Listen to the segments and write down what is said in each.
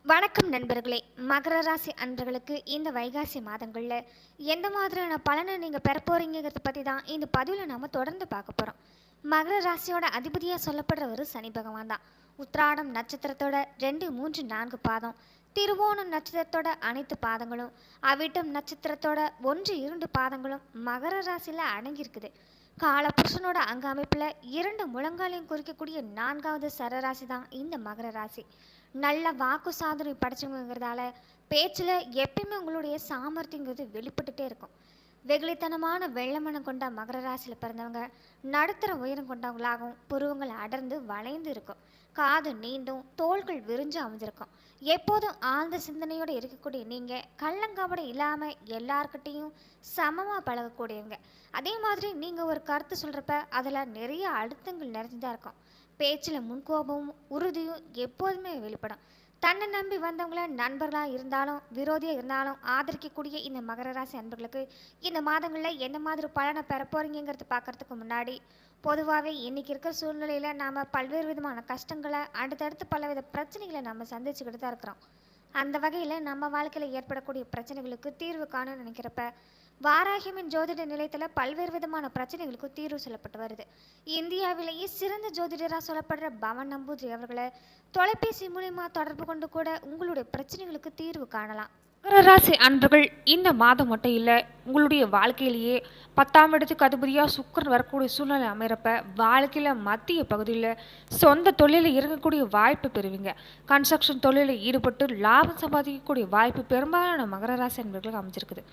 வணக்கம் நண்பர்களே. மகர ராசி அன்பர்களுக்கு இந்த வைகாசி மாதங்களில் எந்த மாதிரியான பலனை நீங்கள் பெற போறீங்கிறத பற்றி தான் இந்த பதிவில் நாம் தொடர்ந்து பார்க்க போகிறோம். மகர ராசியோட அதிபதியாக சொல்லப்படுற ஒரு சனி பகவான் தான். உத்திராடம் நட்சத்திரத்தோட 2, 3, 4 பாதம், திருவோணம் நட்சத்திரத்தோட அனைத்து பாதங்களும், அவிட்டம் நட்சத்திரத்தோட 1, 2 பாதங்களும் மகர ராசியில் அடங்கியிருக்குது. காலபுருஷனோட அங்க அமைப்பில் 2 முழங்காலையும் குறிக்கக்கூடிய 4வது சரராசி தான் இந்த மகர ராசி. நல்ல வாக்கு சாதனை படைச்சவங்கிறதால பேச்சில் எப்பயுமே உங்களுடைய சாமர்த்தியங்கிறது வெளிப்பட்டுட்டே இருக்கும். வெகுளித்தனமான வெள்ளமனம் கொண்ட மகர ராசியில் பிறந்தவங்க நடுத்தர உயரம் கொண்டவங்களாகவும் புருவங்கள் அடர்ந்து வளைந்து இருக்கும். காது நீண்டும் தோள்கள் விரிஞ்சு அமைஞ்சிருக்கும். எப்போதும் ஆழ்ந்த சிந்தனையோடு இருக்கக்கூடிய நீங்கள் கள்ளங்கபடம் இல்லாமல் எல்லார்கிட்டையும் சமமாக பழகக்கூடியவங்க. அதே மாதிரி நீங்கள் ஒரு கருத்து சொல்கிறப்ப அதில் நிறைய அழுத்தங்கள் நிறைஞ்சுதான் இருக்கும். பேச்சில் முன்கோபமும் உறுதியும் எப்போதுமே வெளிப்படும். தன்னை நம்பி வந்தவங்கள நண்பர்களாக இருந்தாலும் விரோதியாக இருந்தாலும் ஆதரிக்கக்கூடிய இந்த மகர ராசி அன்பர்களுக்கு இந்த மாதங்களில் என்ன மாதிரி பலனை பெற போகிறீங்கிறது பார்க்குறதுக்கு முன்னாடி பொதுவாகவே இன்றைக்கி இருக்கிற சூழ்நிலையில் நாம் பல்வேறு விதமான கஷ்டங்களை அடுத்தடுத்து பலவித பிரச்சனைகளை நம்ம சந்திச்சுக்கிட்டு தான் இருக்கிறோம். அந்த வகையில் நம்ம வாழ்க்கையில் ஏற்படக்கூடிய பிரச்சனைகளுக்கு தீர்வு காணணும்னு நினைக்கிறப்ப வாராகியமின் ஜோதிட நிலையத்தில் பல்வேறு விதமான பிரச்சனைகளுக்கு தீர்வு சொல்லப்பட்டு வருது. இந்தியாவிலேயே சிறந்த ஜோதிடராக சொல்லப்படுற பவன் நம்பூதிரி அவர்களை தொலைபேசி மூலிமா தொடர்பு கொண்டு கூட உங்களுடைய பிரச்சனைகளுக்கு தீர்வு காணலாம். மகர ராசி அன்பர்கள் இந்த மாதம் மட்டும் இல்லை, உங்களுடைய வாழ்க்கையிலேயே 10ஆம் இடத்துக்கு அதிபதியாக சுக்கிரன் வரக்கூடிய சூழ்நிலை அமைகிறப்ப வாழ்க்கையில் மத்திய பகுதியில் சொந்த தொழிலில் இறங்கக்கூடிய வாய்ப்பு பெறுவீங்க. கன்ஸ்ட்ரக்ஷன் தொழிலில் ஈடுபட்டு லாபம் சம்பாதிக்கக்கூடிய வாய்ப்பு பெரும்பாலான மகர ராசி அன்பர்களுக்கு அமைஞ்சிருக்குது.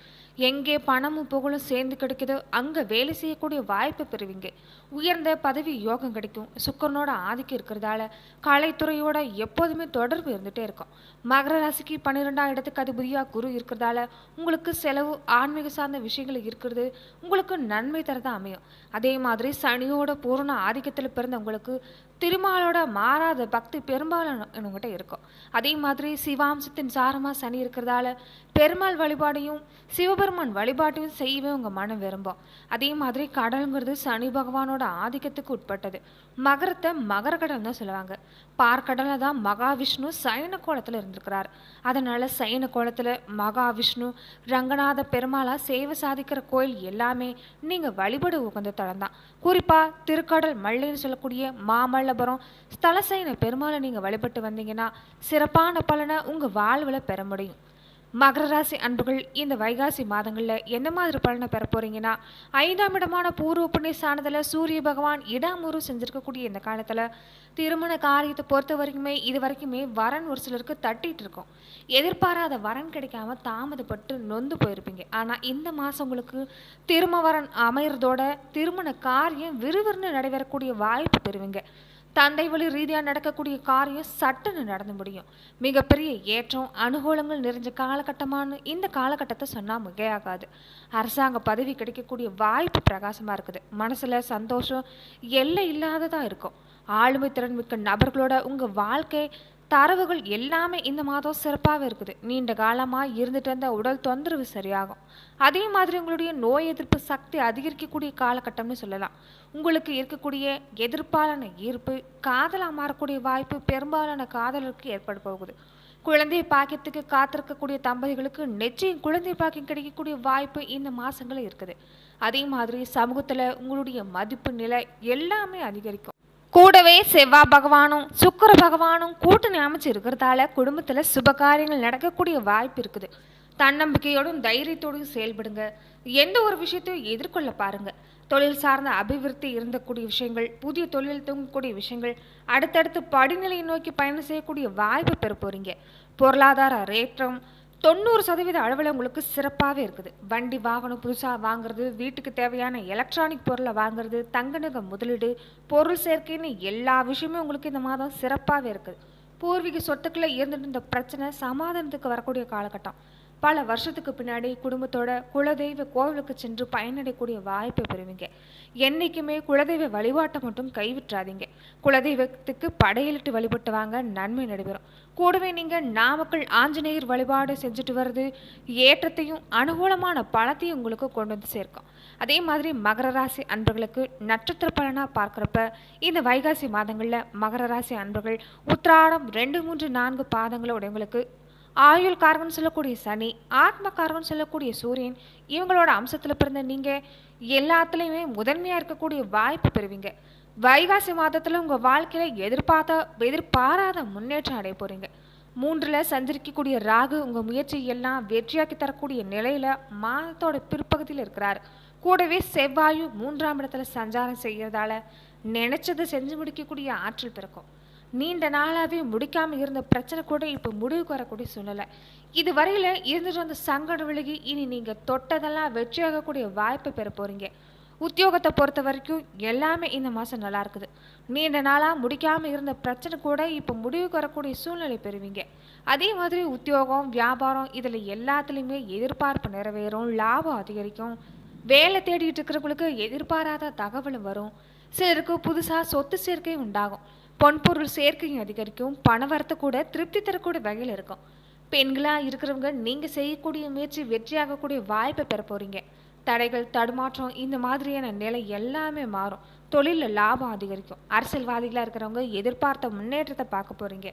எங்கே பணமும் புகழும் சேர்ந்து கிடைக்குதோ அங்கே வேலை செய்யக்கூடிய வாய்ப்பு பெறுவீங்க. உயர்ந்த பதவி யோகம் கிடைக்கும். சுக்கிரனோட ஆதிக்கம் இருக்கிறதால கலைத்துறையோட எப்போதுமே தொடர்பு இருந்துகிட்டே இருக்கும். மகர ராசிக்கு 12ஆம் இடத்துக்கு அதிபதியாக குரு இருக்கிறதால உங்களுக்கு செலவு ஆன்மீக சார்ந்த விஷயங்கள் இருக்கிறது உங்களுக்கு நன்மை தரதான் அமையும். அதே மாதிரி சனியோட பூரண ஆதிக்கத்தில் பிறந்த உங்களுக்கு திருமாலோட மாறாத பக்தி பெரும்பாலானவங்ககிட்ட இருக்கும். அதே மாதிரி சிவாம்சத்தின் சாரமாக சனி இருக்கிறதால பெருமாள் வழிபாடையும் சிவபெருமான் வழிபாட்டையும் செய்யவே உங்கள் மனம் விரும்பும். அதே மாதிரி கடலுங்கிறது சனி பகவானோட ஆதிக்கத்துக்கு உட்பட்டது. மகரத்தை மகர கடல் தான் சொல்லுவாங்க. பார்க்கடலில் தான் மகாவிஷ்ணு சயன கோலத்தில் இருந்திருக்கிறார். அதனால சயன கோலத்தில் மகாவிஷ்ணு ரங்கநாத பெருமாளா சேவை சாதிக்கிற கோயில் எல்லாமே நீங்கள் வழிபட உகந்த தளம் தான். குறிப்பாக திருக்கடல் மல்லைன்னு சொல்லக்கூடிய மாமல்லபுரம் ஸ்தலசைன பெருமாளை நீங்கள் வழிபட்டு வந்தீங்கன்னா சிறப்பான பலனை உங்கள் வாழ்வில் பெற முடியும். மகர ராசி அன்புகள் இந்த வைகாசி மாதங்களில் என்ன மாதிரி பலனை பெற போகிறீங்கன்னா, 5ஆம் இடமான பூர்வ புண்ணிய ஸ்தானத்தில் சூரிய பகவான் இடாமுரு செஞ்சுருக்கக்கூடிய இந்த காலத்தில் திருமண காரியத்தை பொறுத்த வரைக்குமே இது வரைக்குமே வரன் ஒரு சிலருக்கு தட்டிகிட்டு இருக்கும். எதிர்பாராத வரன் கிடைக்காம தாமதப்பட்டு நொந்து போயிருப்பீங்க. ஆனால் இந்த மாதம் உங்களுக்கு திருமண வரன் அமைகிறதோட திருமண காரியம் விறுவிறுன்னு நடைபெறக்கூடிய வாய்ப்பு பெறுவீங்க. தந்தை வழி ரீதியாக நடக்கக்கூடிய காரியம் சட்டுன்னு நடந்து முடியும். மிகப்பெரிய ஏற்றம் அனுகூலங்கள் நிறைஞ்ச காலகட்டமான இந்த காலகட்டத்தை சொன்னால் மிகையாகாது. அரசாங்க பதவி கிடைக்கக்கூடிய வாய்ப்பு பிரகாசமாக இருக்குது. மனசில் சந்தோஷம் எல்லை இல்லாததாக இருக்கும். ஆளுமை திறன் மிக்க நபர்களோட உங்கள் வாழ்க்கை தரவுகள் எல்லாமே இந்த மாதம் சிறப்பாகவே இருக்குது. நீண்ட காலமாக இருந்துட்டு இருந்த உடல் தொந்தரவு சரியாகும். அதே மாதிரி உங்களுடைய நோய் எதிர்ப்பு சக்தி அதிகரிக்கக்கூடிய காலகட்டம்னு சொல்லலாம். உங்களுக்கு இருக்கக்கூடிய எதிர்ப்பாலான ஈர்ப்பு காதலாக மாறக்கூடிய வாய்ப்பு பெரும்பாலான காதலருக்கு ஏற்பட போகுது. குழந்தை பாக்கியத்துக்கு காத்திருக்கக்கூடிய தம்பதிகளுக்கு நிச்சயம் குழந்தை பாக்கியம் கிடைக்கக்கூடிய வாய்ப்பு இந்த மாதங்களில் இருக்குது. அதே மாதிரி சமூகத்தில் உங்களுடைய மதிப்பு நிலை எல்லாமே அதிகரிக்கும். கூடவே செவ்வாய் பகவானும் சுக்கிர பகவானும் கூட்டணி அமைச்சு இருக்கிறதால குடும்பத்தில் சுப காரியங்கள் நடக்கக்கூடிய வாய்ப்பு இருக்குது. தன்னம்பிக்கையோடும் தைரியத்தோடும் செயல்படுங்க. எந்த ஒரு விஷயத்தையும் எதிர்கொள்ள பாருங்க. தொழில் சார்ந்த அபிவிருத்தி இருந்தக்கூடிய விஷயங்கள், புதிய தொழில் தூங்கக்கூடிய விஷயங்கள், அடுத்தடுத்து படிநிலையை நோக்கி பயணம் செய்யக்கூடிய வாய்ப்பு பெற போறீங்க. பொருளாதார ரேற்றம் 90% அளவில் உங்களுக்கு சிறப்பாகவே இருக்குது. வண்டி வாகனம் புதுசாக வாங்குறது, வீட்டுக்கு தேவையான எலக்ட்ரானிக் பொருளை வாங்குறது, தங்க நகை முதலீடு, பொருள் சேர்க்கைன்னு எல்லா விஷயமே உங்களுக்கு இந்த மாதம் சிறப்பாகவே இருக்குது. பூர்வீக சொத்துக்களை இருந்துட்டு இருந்த பிரச்சனை சமாதானத்துக்கு வரக்கூடிய காலகட்டம். பல வருஷத்துக்கு பின்னாடி குடும்பத்தோட குலதெய்வ கோவிலுக்கு சென்று பயனடையக்கூடிய வாய்ப்பை பெறுவீங்க. என்றைக்குமே குலதெய்வ வழிபாட்டை மட்டும் கைவிட்டுறாதீங்க. குலதெய்வத்துக்கு படையலிட்டு வழிபட்டு வாங்க, நன்மை நடைபெறும். கூடவே நீங்கள் நாமக்கல் ஆஞ்சநேயர் வழிபாடு செஞ்சுட்டு வர்றது ஏற்றத்தையும் அனுகூலமான பலத்தையும் உங்களுக்கு கொண்டு வந்து சேர்க்கும். அதே மாதிரி மகர ராசி அன்பர்களுக்கு நட்சத்திர பலனாக பார்க்குறப்ப இந்த வைகாசி மாதங்களில் மகர ராசி அன்பர்கள் உத்திராடம் 2, 3, 4 பாதங்களை உடையவங்களுக்கு ஆயுள் காரகன் சொல்லக்கூடிய சனி, ஆத்ம காரகன் சொல்லக்கூடிய சூரியன், இவங்களோட அம்சத்தில் பிறந்த நீங்கள் எல்லாத்துலேயுமே முதன்மையாக இருக்கக்கூடிய வாய்ப்பு பெறுவீங்க. வைகாசி மாதத்தில் உங்கள் வாழ்க்கையில் எதிர்பாராத முன்னேற்றம் அடைய போகிறீங்க. 3ல் சஞ்சரிக்கக்கூடிய ராகு உங்கள் முயற்சி எல்லாம் வெற்றியாக்கி தரக்கூடிய நிலையில் மாதத்தோட பிற்பகுதியில் இருக்கிறார். கூடவே செவ்வாயும் 3ஆம் இடத்துல சஞ்சாரம் செய்கிறதால நினைச்சதை செஞ்சு முடிக்கக்கூடிய ஆற்றல் பிறக்கும். நீண்ட நாளாகவே முடிக்காமல் இருந்த பிரச்சனை கூட இப்போ முடிவுக்கு வரக்கூடிய சூழ்நிலை. இது வரையில் இருந்துட்டு வந்த சங்கடம் விலகி இனி நீங்கள் தொட்டதெல்லாம் வெற்றியாகக்கூடிய வாய்ப்பை பெற போகிறீங்க. உத்தியோகத்தை பொறுத்த வரைக்கும் எல்லாமே இந்த மாதம் நல்லா இருக்குது. நீண்ட நாளாக முடிக்காமல் இருந்த பிரச்சனை கூட இப்போ முடிவுக்கு வரக்கூடிய சூழ்நிலை பெறுவீங்க. அதே மாதிரி உத்தியோகம், வியாபாரம் இதில் எல்லாத்துலேயுமே எதிர்பார்ப்பு நிறைவேறும், லாபம் அதிகரிக்கும். வேலை தேடிட்டு இருக்கிறவங்களுக்கு எதிர்பாராத தகவலும் வரும். சிலருக்கு புதுசாக சொத்து சேர்க்கை உண்டாகும். பொன்பொருள் சேர்க்கையும் அதிகரிக்கும். பணவரத்து கூட திருப்தி தரக்கூடிய வகையில் இருக்கும். பெண்களாக இருக்கிறவங்க நீங்கள் செய்யக்கூடிய முயற்சி வெற்றியாகக்கூடிய வாய்ப்பை பெற போகிறீங்க. தடைகள், தடுமாற்றம் இந்த மாதிரியான நிலை எல்லாமே மாறும். தொழிலில் லாபம் அதிகரிக்கும். அரசியல்வாதிகளாக இருக்கிறவங்க எதிர்பார்த்த முன்னேற்றத்தை பார்க்க போகிறீங்க.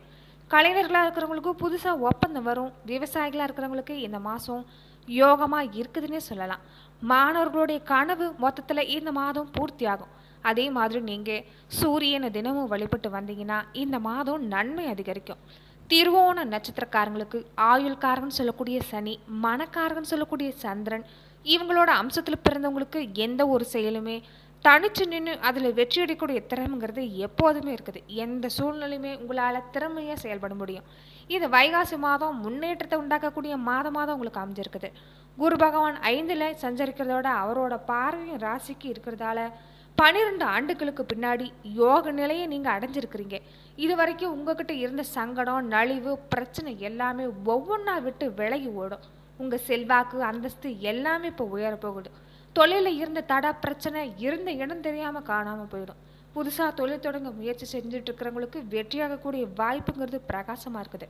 கலைஞர்களாக இருக்கிறவங்களுக்கு புதுசாக ஒப்பந்தம் வரும். விவசாயிகளாக இருக்கிறவங்களுக்கு இந்த மாதம் யோகமாக இருக்குதுன்னே சொல்லலாம். மாணவர்களுடைய கனவு மொத்தத்தில் இந்த மாதம் பூர்த்தியாகும். அதே மாதிரி நீங்கள் சூரியனை தினமும் வழிபட்டு வந்தீங்கன்னா இந்த மாதம் நன்மை அதிகரிக்கும். திருவோண நட்சத்திரக்காரங்களுக்கு ஆயுள்காரகன் சொல்லக்கூடிய சனி, மனக்காரகன் சொல்லக்கூடிய சந்திரன், இவங்களோட அம்சத்தில் பிறந்தவங்களுக்கு எந்த ஒரு செயலுமே தனிச்சு நின்று அதில் வெற்றியடைக்கூடிய திறமைங்கிறது எப்போதுமே இருக்குது. எந்த சூழ்நிலையுமே உங்களால் திறமையாக செயல்பட முடியும். இது வைகாசி மாதம் முன்னேற்றத்தை உண்டாக்கக்கூடிய மாதமாக உங்களுக்கு அமைஞ்சிருக்குது. குரு பகவான் 5ல் சஞ்சரிக்கிறதோட அவரோட பார்வையும் ராசிக்கு இருக்கிறதால 12 ஆண்டுகளுக்கு பின்னாடி யோக நிலையை நீங்கள் அடைஞ்சிருக்கிறீங்க. இது வரைக்கும் உங்ககிட்ட இருந்த சங்கடம், நலிவு, பிரச்சனை எல்லாமே ஒவ்வொன்றா விட்டு விலகி ஓடும். உங்கள் செல்வாக்கு, அந்தஸ்து எல்லாமே இப்போ உயரப்போகுது. தொழிலில் இருந்த தடா பிரச்சனை இருந்த இடம் தெரியாமல் காணாமல் போயிடும். புதுசாக தொழில் தொடங்க முயற்சி செஞ்சுட்டு இருக்கிறவங்களுக்கு வெற்றியாகக்கூடிய வாய்ப்புங்கிறது பிரகாசமாக இருக்குது.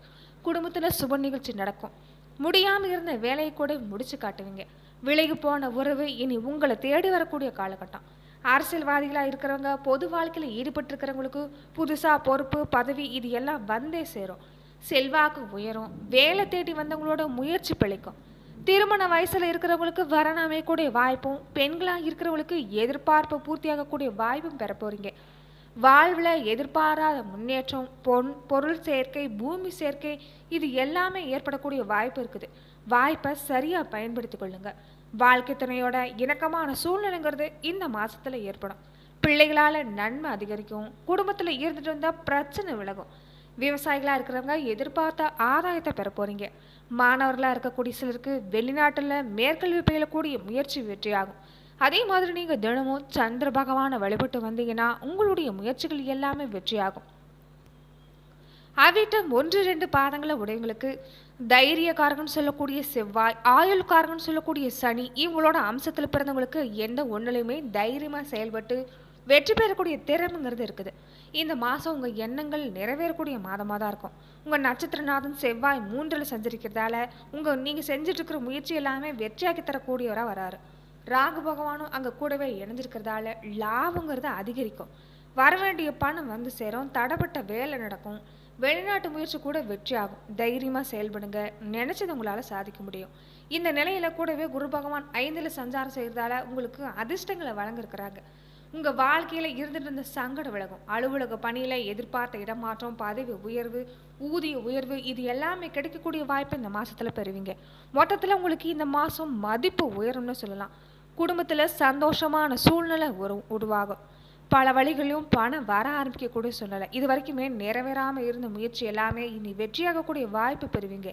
குடும்பத்தில் சுப நிகழ்ச்சி நடக்கும். முடியாமல் இருந்த வேலையை கூட முடிச்சு காட்டுவீங்க. விலகி போன உறவு இனி உங்களை தேடி வரக்கூடிய காலகட்டம். அரசியல்வாதிகளாக இருக்கிறவங்க, பொது வாழ்க்கையில் ஈடுபட்டிருக்கிறவங்களுக்கு புதுசாக பொறுப்பு, பதவி இது எல்லாம் வந்தே சேரும். செல்வாக்கு உயரும். வேலை தேடி வந்தவங்களோட முயற்சி பிழைக்கும். திருமண வயசில் இருக்கிறவங்களுக்கு வரன் அமையக்கூடிய வாய்ப்பும், பெண்களாக இருக்கிறவங்களுக்கு எதிர்பார்ப்பு பூர்த்தியாகக்கூடிய வாய்ப்பும் பெற போகிறீங்க. வாழ்வில் எதிர்பாராத முன்னேற்றம், பொருள் சேர்க்கை, பூமி சேர்க்கை இது எல்லாமே ஏற்படக்கூடிய வாய்ப்பு இருக்குது. வாய்ப்பை சரியாக பயன்படுத்தி கொள்ளுங்க. வாழ்க்கை துணையோட இணக்கமான சூழ்நிலைங்கிறது இந்த மாதத்தில் ஏற்படும். பிள்ளைகளால் நன்மை அதிகரிக்கும். குடும்பத்தில் இருந்துட்டு வந்தால் பிரச்சனை விலகும். விவசாயிகளாக இருக்கிறவங்க எதிர்பார்த்த ஆதாயத்தை பெற போகிறீங்க. மாணவர்களாக இருக்கக்கூடிய சிலருக்கு வெளிநாட்டில் மேற்கல்வி பயிலக்கூடிய முயற்சி வெற்றியாகும். அதே மாதிரி நீங்கள் தினமும் சந்திர பகவானை வழிபட்டு வந்தீங்கன்னா உங்களுடைய முயற்சிகள் எல்லாமே வெற்றியாகும். அவிட்டம் 1, 2 பாதங்களை உடையவங்களுக்கு தைரியக்காரகன் சொல்லக்கூடிய செவ்வாய், ஆயுள்காரகன் சொல்லக்கூடிய சனி, இவங்களோட அம்சத்தில் பிறந்தவங்களுக்கு எந்த ஒன்றுலையுமே தைரியமாக செயல்பட்டு வெற்றி பெறக்கூடிய திறமைங்கிறது இருக்குது. இந்த மாதம் உங்கள் எண்ணங்கள் நிறைவேறக்கூடிய மாதமாக தான் இருக்கும். உங்கள் நட்சத்திரநாதன் செவ்வாய் 3ல் சஞ்சரிக்கிறதால நீங்கள் செஞ்சிட்ருக்கிற முயற்சி எல்லாமே வெற்றியாக்கி தரக்கூடியவராக வராரு. ராகு பகவானும் அங்கே கூடவே இணைஞ்சிருக்கிறதால லாபங்கிறது அதிகரிக்கும். வரவேண்டிய பணம் வந்து சேரும். தடைப்பட்ட வேலை நடக்கும். வெளிநாட்டு முயற்சி கூட வெற்றியாகும். தைரியமாக செயல்படுங்க. நினைச்சது உங்களால் சாதிக்க முடியும். இந்த நிலையில கூடவே குரு பகவான் 5ல் சஞ்சாரம் செய்கிறதால உங்களுக்கு அதிர்ஷ்டங்களை வழங்கிருக்கிறாங்க. உங்கள் வாழ்க்கையில் இருந்துட்டு இருந்த சங்கடம் விலகும். அலுவலக பணியில் எதிர்பார்த்த இடமாற்றம், பதவி உயர்வு, ஊதிய உயர்வு இது எல்லாமே கிடைக்கக்கூடிய வாய்ப்பை இந்த மாதத்தில் பெறுவீங்க. மொத்தத்தில் உங்களுக்கு இந்த மாதம் மதிப்பு உயரும்னு சொல்லலாம். குடும்பத்தில் சந்தோஷமான சூழ்நிலை உருவாகும். பல வழிகளிலும் பணம் வர ஆரம்பிக்கக்கூடிய சூழ்நிலை. இது வரைக்குமே நிறைவேறாமல் இருந்த முயற்சி எல்லாமே இனி வெற்றியாகக்கூடிய வாய்ப்பு பெறுவீங்க.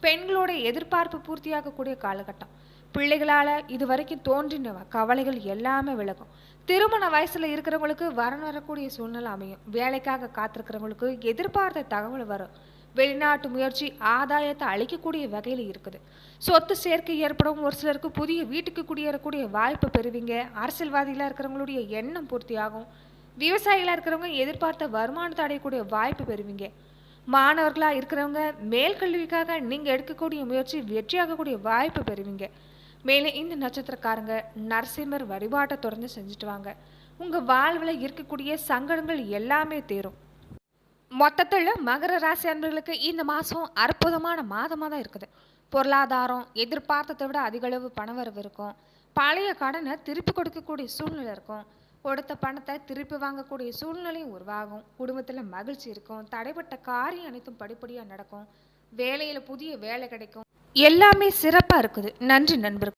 பெண்களோட எதிர்பார்ப்பு பூர்த்தியாகக்கூடிய காலகட்டம். பிள்ளைகளால் இது வரைக்கும் தோன்றின கவலைகள் எல்லாமே விலகும். திருமண வயசில் இருக்கிறவங்களுக்கு வரக்கூடிய சூழ்நிலை அமையும். வேலைக்காக காத்திருக்கிறவங்களுக்கு எதிர்பார்த்த தகவல் வரும். வெளிநாட்டு முயற்சி ஆதாயத்தை அளிக்கக்கூடிய வகையில் இருக்குது. சொத்து சேர்க்கை ஏற்படும். ஒரு சிலருக்கு புதிய வீட்டுக்கு குடியேறக்கூடிய வாய்ப்பு பெறுவீங்க. அரசியல்வாதிகளாக இருக்கிறவங்களுடைய எண்ணம் பூர்த்தியாகும். விவசாயிகளாக இருக்கிறவங்க எதிர்பார்த்த வருமானத்தை அடையக்கூடிய வாய்ப்பு பெறுவீங்க. மாணவர்களாக இருக்கிறவங்க மேல் கல்விக்காக நீங்கள் எடுக்கக்கூடிய முயற்சி வெற்றியாகக்கூடிய வாய்ப்பு பெறுவீங்க. மேலே இந்த நட்சத்திரக்காரங்க நரசிம்மர் வழிபாட்டை தொடர்ந்து செஞ்சுட்டு வாங்க. உங்கள் வாழ்வில் இருக்கக்கூடிய சங்கடங்கள் எல்லாமே தீரும். மொத்தத்தில் மகர ராசி அன்பர்களுக்கு இந்த மாதம் அற்புதமான மாதமாக தான் இருக்குது. பொருளாதாரம் எதிர்பார்த்ததை விட அதிகளவு பணவரவு இருக்கும். பழைய கடனை திருப்பி கொடுக்கக்கூடிய சூழ்நிலை இருக்கும். கொடுத்த பணத்தை திருப்பி வாங்கக்கூடிய சூழ்நிலையும் உருவாகும். குடும்பத்தில் மகிழ்ச்சி இருக்கும். தடைப்பட்ட காரியம் அனைத்தும் படிப்படியாக நடக்கும். வேலையில் புதிய வேலை கிடைக்கும். எல்லாமே சிறப்பாக இருக்குது. நன்றி நண்பர்கள்.